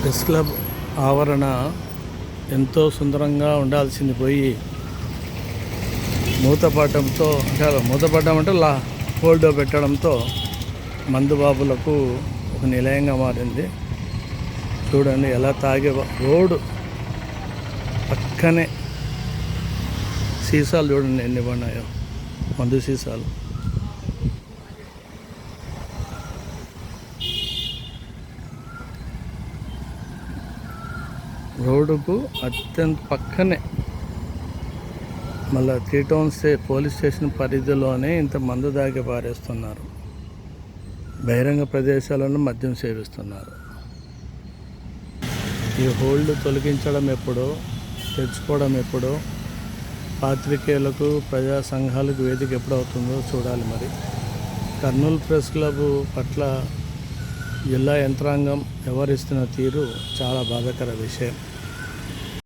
Press club ఆవరణ ఎంతో సుందరంగా ఉండాల్సింది పోయి మూతపడటంతో అంటే హోల్డో పెట్టడంతో మందుబాబులకు ఒక నిలయంగా మారింది. చూడండి ఎలా రోడ్డు పక్కనే సీసాలు చూడండి ఎన్ని ఉన్నాయో, మందు సీసాలు. రోడ్డుకు అత్యంత పక్కనే మళ్ళీ 3 టౌన్స్ పోలీస్ స్టేషన్ పరిధిలోనే ఇంత మందు దాగి పారేస్తున్నారు. బహిరంగ ప్రదేశాలను మద్యం సేవిస్తున్నారు. ఈ హోల్డ్ తొలగించడం ఎప్పుడో, తెచ్చుకోవడం ఎప్పుడో, పాత్రికేయులకు ప్రజా సంఘాలకు వేదిక ఎప్పుడవుతుందో చూడాలి. మరి కర్నూలు ప్రెస్ క్లబ్ పట్ల జిల్లా యంత్రాంగం వ్యవహరిస్తున్న తీరు చాలా బాధాకర విషయం.